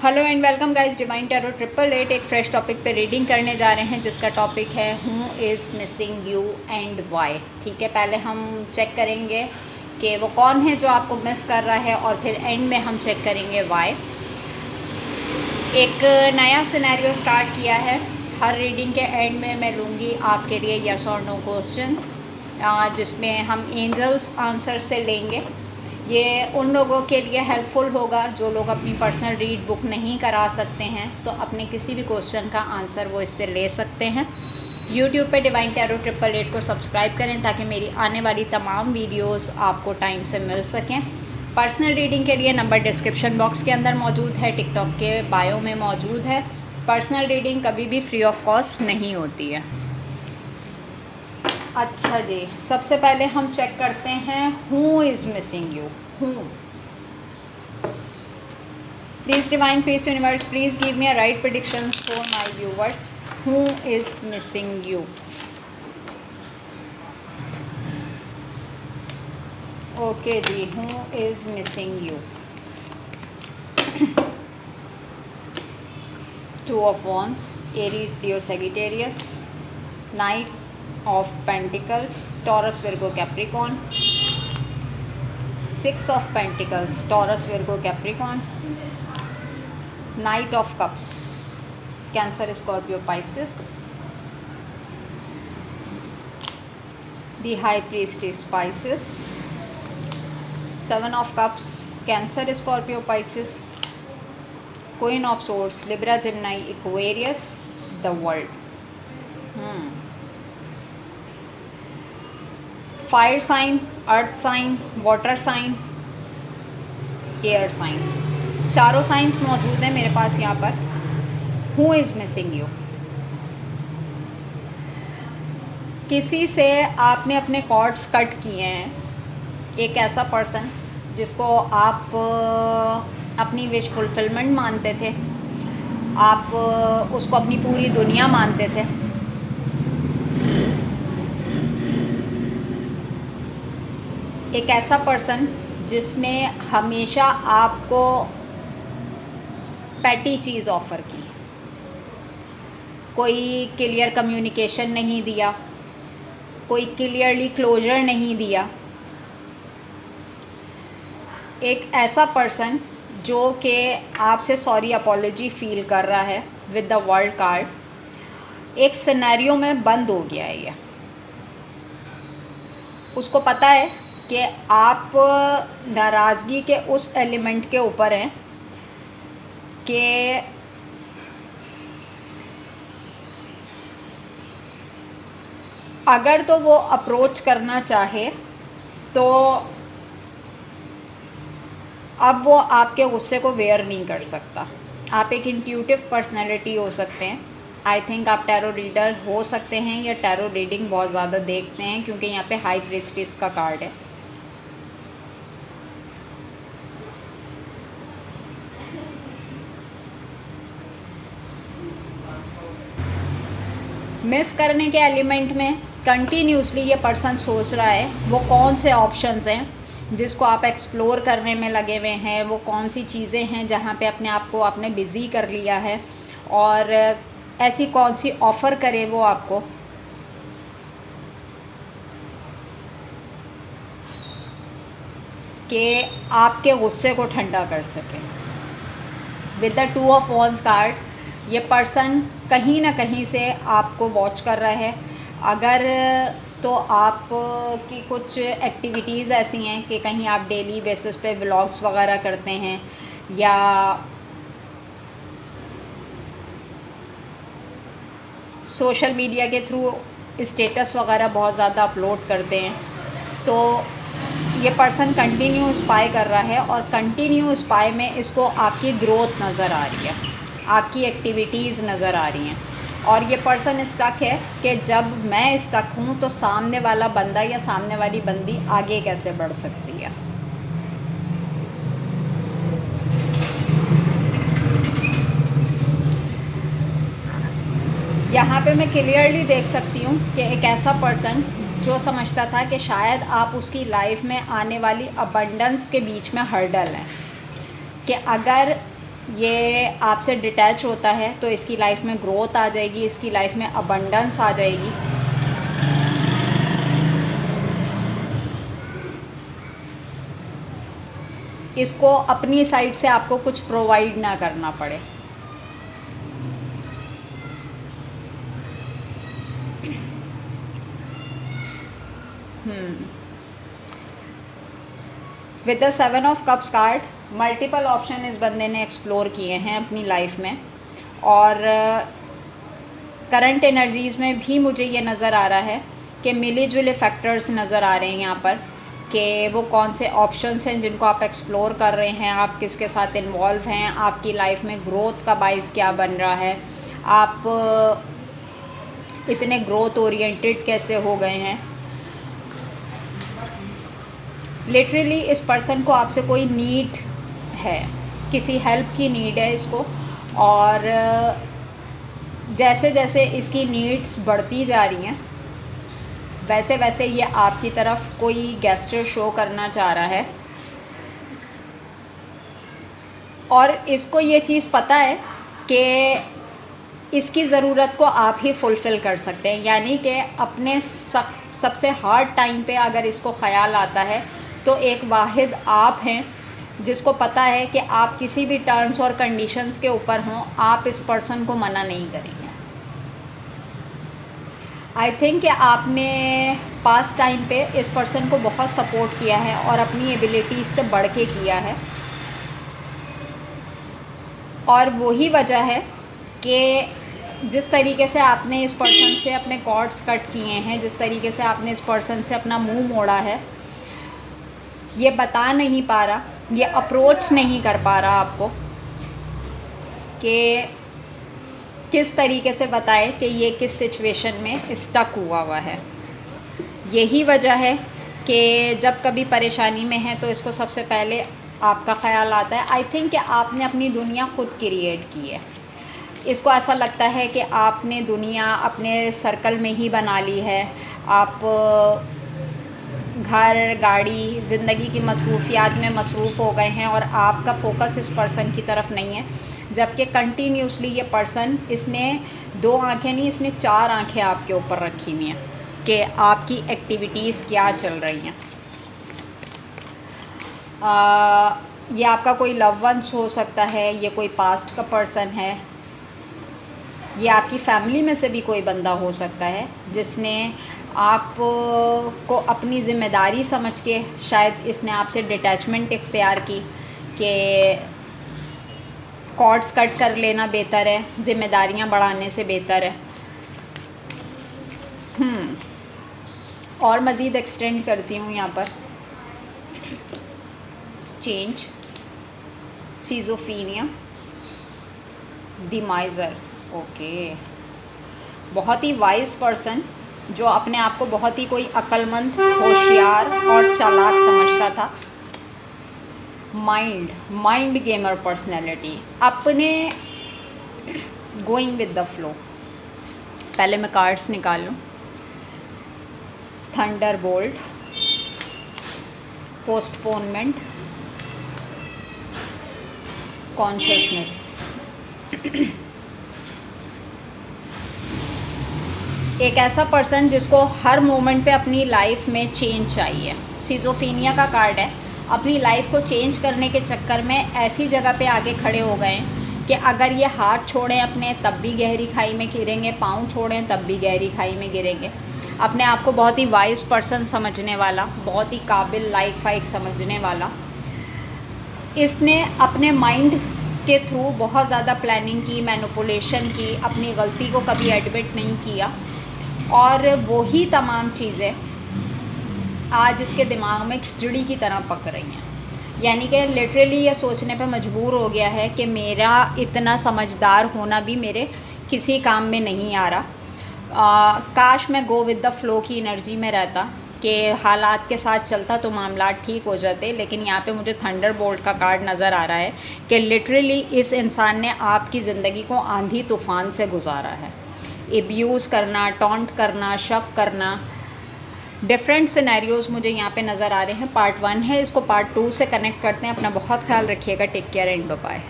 Hello and welcome guys, divine tarot 888 एक fresh topic पे reading करने जा रहे हैं जिसका टॉपिक है who is missing you and why. ठीक है, पहले हम चेक करेंगे कि वो कौन है जो आपको मिस कर रहा है और फिर एंड में हम चेक करेंगे वाई। एक नया सिनेरियो स्टार्ट किया है। हर रीडिंग के एंड में मैं लूँगी आपके लिए यस और नो क्वेश्चन, जिसमें हम एंजल्स आंसर से लेंगे। ये उन लोगों के लिए हेल्पफुल होगा जो लोग अपनी पर्सनल रीड बुक नहीं करा सकते हैं, तो अपने किसी भी क्वेश्चन का आंसर वो इससे ले सकते हैं। यूट्यूब पे डिवाइन टैरो 888 को सब्सक्राइब करें ताकि मेरी आने वाली तमाम वीडियोस आपको टाइम से मिल सकें। पर्सनल रीडिंग के लिए नंबर डिस्क्रिप्शन बॉक्स के अंदर मौजूद है, टिकटॉक के बायो में मौजूद है। पर्सनल रीडिंग कभी भी फ्री ऑफ कॉस्ट नहीं होती है। अच्छा जी, सबसे पहले हम चेक करते हैं who is missing you. Who, please divine, please universe, please give me a right prediction for my viewers. Who is missing you. Okay जी, who is missing you. Two of wands, Aries, Leo, Sagittarius, knight of Pentacles, Taurus, Virgo, Capricorn, Six of Pentacles, Taurus, Virgo, Capricorn, Knight of Cups, Cancer, Scorpio, Pisces, the High Priestess, Pisces, Seven of Cups, Cancer, Scorpio, Pisces, Queen of Swords, Libra, Gemini, Aquarius, the World. Fire sign, earth sign, water sign, air sign, चारों signs मौजूद हैं मेरे पास यहाँ पर। Who is missing you. किसी से आपने अपने कॉर्ड्स कट किए हैं। एक ऐसा पर्सन जिसको आप अपनी विश फुलफिलमेंट मानते थे, आप उसको अपनी पूरी दुनिया मानते थे। एक ऐसा पर्सन जिसने हमेशा आपको पैटी चीज़ ऑफ़र की, कोई क्लियर कम्युनिकेशन नहीं दिया, कोई क्लियरली क्लोजर नहीं दिया। एक ऐसा पर्सन जो कि आपसे सॉरी अपॉलॉजी फील कर रहा है विद द वर्ल्ड कार्ड। एक सिनेरियो में बंद हो गया है ये। उसको पता है कि आप नाराज़गी के उस एलिमेंट के ऊपर हैं कि अगर तो वो अप्रोच करना चाहे तो अब वो आपके गुस्से को वेयर नहीं कर सकता। आप एक इंट्यूटिव पर्सनैलिटी हो सकते हैं। आई थिंक आप टैरो रीडर हो सकते हैं या टैरो रीडिंग बहुत ज़्यादा देखते हैं, क्योंकि यहाँ पे हाई प्रीस्टिस का कार्ड है। मिस करने के एलिमेंट में कंटिन्यूसली ये पर्सन सोच रहा है वो कौन से ऑप्शंस हैं जिसको आप एक्सप्लोर करने में लगे हुए हैं, वो कौन सी चीज़ें हैं जहाँ पे अपने आप को आपने बिज़ी कर लिया है, और ऐसी कौन सी ऑफ़र करे वो आपको कि आपके गुस्से को ठंडा कर सके। With the two of wands card ये पर्सन कहीं ना कहीं से आपको वॉच कर रहा है। अगर तो आप की कुछ एक्टिविटीज़ ऐसी हैं कि कहीं आप डेली बेसिस पे व्लॉग्स वगैरह करते हैं या सोशल मीडिया के थ्रू स्टेटस वगैरह बहुत ज़्यादा अपलोड करते हैं, तो ये पर्सन कंटिन्यू स्पाई कर रहा है और कंटिन्यू स्पाई में इसको आपकी ग्रोथ नज़र आ रही है, आपकी एक्टिविटीज़ नज़र आ रही हैं। और ये पर्सन स्टक है कि जब मैं स्टक हूँ तो सामने वाला बंदा या सामने वाली बंदी आगे कैसे बढ़ सकती है। यहाँ पे मैं क्लियरली देख सकती हूँ कि एक ऐसा पर्सन जो समझता था कि शायद आप उसकी लाइफ में आने वाली अबंडेंस के बीच में हर्डल हैं, कि अगर ये आपसे डिटैच होता है तो इसकी लाइफ में ग्रोथ आ जाएगी, इसकी लाइफ में अबंडेंस आ जाएगी। इसको अपनी साइड से आपको कुछ प्रोवाइड ना करना पड़े। With the 7 of cups card multiple option इस बंदे ने एक्सप्लोर किए हैं अपनी लाइफ में, और करंट एनर्जीज़ में भी मुझे ये नज़र आ रहा है कि मिले जुले फैक्टर्स नज़र आ रहे हैं यहाँ पर, कि वो कौन से ऑप्शंस हैं जिनको आप एक्सप्लोर कर रहे हैं, आप किसके साथ इन्वॉल्व हैं, आपकी लाइफ में ग्रोथ का बाइस क्या बन रहा है, आप इतने ग्रोथ ओरिएंटेड कैसे हो गए हैं। लिटरली इस पर्सन को आपसे कोई नीड है, किसी हेल्प की नीड है इसको, और जैसे जैसे इसकी नीड्स बढ़ती जा रही हैं वैसे वैसे ये आपकी तरफ कोई गेस्चर शो करना चाह रहा है, और इसको ये चीज़ पता है कि इसकी ज़रूरत को आप ही फुलफ़िल कर सकते हैं। यानी कि अपने सबसे हार्ड टाइम पे अगर इसको ख़याल आता है तो एक वाहिद आप हैं जिसको पता है कि आप किसी भी टर्म्स और कंडीशंस के ऊपर हों, आप इस पर्सन को मना नहीं करेंगे। आई थिंक कि आपने पास टाइम पे इस पर्सन को बहुत सपोर्ट किया है और अपनी एबिलिटीज़ से बढ़ के किया है, और वही वजह है कि जिस तरीके से आपने इस पर्सन से अपने कॉर्ड्स कट किए हैं, जिस तरीके से आपने इस पर्सन से अपना मुंह मोड़ा है, ये बता नहीं पा रहा, ये अप्रोच नहीं कर पा रहा आपको कि किस तरीके से बताए कि ये किस सिचुएशन में स्टक हुआ है। यही वजह है कि जब कभी परेशानी में है तो इसको सबसे पहले आपका ख़्याल आता है। आई थिंक कि आपने अपनी दुनिया ख़ुद क्रिएट की है। इसको ऐसा लगता है कि आपने दुनिया अपने सर्कल में ही बना ली है। आप घर, गाड़ी, ज़िंदगी की मसरूफ़ियात में मसरूफ़ हो गए हैं और आपका फ़ोकस इस पर्सन की तरफ नहीं है, जबकि कंटिन्यूसली ये पर्सन, इसने 2 आँखें नहीं, इसने 4 आँखें आपके ऊपर रखी हुई हैं कि आपकी एक्टिविटीज़ क्या चल रही हैं। ये आपका कोई लव वंस हो सकता है, ये कोई पास्ट का पर्सन है, ये आपकी फैमिली में से भी कोई बंदा हो सकता है जिसने आप को अपनी ज़िम्मेदारी समझ के शायद इसने आपसे डिटैचमेंट इख्तियार की कि कॉर्ड्स कट कर लेना बेहतर है, ज़िम्मेदारियां बढ़ाने से बेहतर है। और मज़ीद एक्सटेंड करती हूँ यहाँ पर, चेंज, सीज़ोफीनिया, डिमाइज़र। ओके, बहुत ही वाइज पर्सन जो अपने आप को बहुत ही कोई अक्लमंद, होशियार और चालाक समझता था। माइंड गेमर पर्सनैलिटी, अपने गोइंग विद द फ्लो। पहले मैं कार्ड्स निकाल लूँ। Thunderbolt, postponement, consciousness. एक ऐसा पर्सन जिसको हर मोमेंट पे अपनी लाइफ में चेंज चाहिए। सिजोफीनिया का कार्ड है। अपनी लाइफ को चेंज करने के चक्कर में ऐसी जगह पे आके खड़े हो गए कि अगर ये हाथ छोड़ें अपने तब भी गहरी खाई में गिरेंगे, पाँव छोड़ें तब भी गहरी खाई में गिरेंगे। अपने आप को बहुत ही वाइज पर्सन समझने वाला, बहुत ही काबिल, लाइक फाइक समझने वाला, इसने अपने माइंड के थ्रू बहुत ज़्यादा प्लानिंग की, मैनिपुलेशन की, अपनी गलती को कभी एडमिट नहीं किया, और वही तमाम चीज़ें आज इसके दिमाग में खिचड़ी की तरह पक रही हैं। यानी कि लिटरली ये सोचने पे मजबूर हो गया है कि मेरा इतना समझदार होना भी मेरे किसी काम में नहीं आ रहा। काश मैं गो विद द फ्लो की एनर्जी में रहता कि हालात के साथ चलता तो मामला ठीक हो जाते, लेकिन यहाँ पे मुझे थंडरबोल्ट का कार्ड नज़र आ रहा है कि लिटरली इस इंसान ने आपकी ज़िंदगी को आंधी तूफ़ान से गुजारा है। एब्यूज़ करना, टॉन्ट करना, शक करना, डिफरेंट सिनेरियोज़ मुझे यहाँ पे नज़र आ रहे हैं। पार्ट 1 है, इसको पार्ट 2 से कनेक्ट करते हैं। अपना बहुत ख्याल रखिएगा। Take care and bye bye.